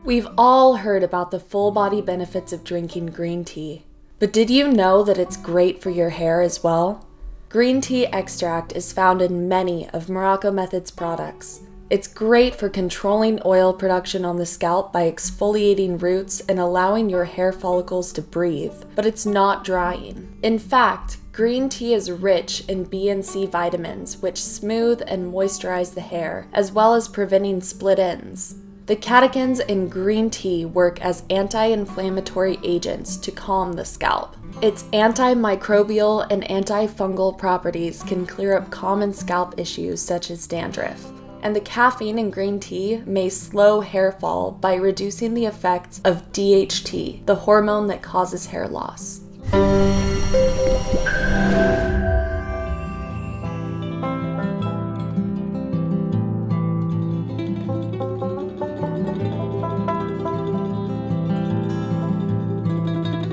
We've all heard about the full body benefits of drinking green tea, but did you know that it's great for your hair as well? Green tea extract is found in many of Morrocco Method's products. It's great for controlling oil production on the scalp by exfoliating roots and allowing your hair follicles to breathe, but it's not drying. In fact, green tea is rich in B and C vitamins, which smooth and moisturize the hair, as well as preventing split ends. The catechins in green tea work as anti-inflammatory agents to calm the scalp. Its antimicrobial and antifungal properties can clear up common scalp issues such as dandruff. And the caffeine in green tea may slow hair fall by reducing the effects of DHT, the hormone that causes hair loss.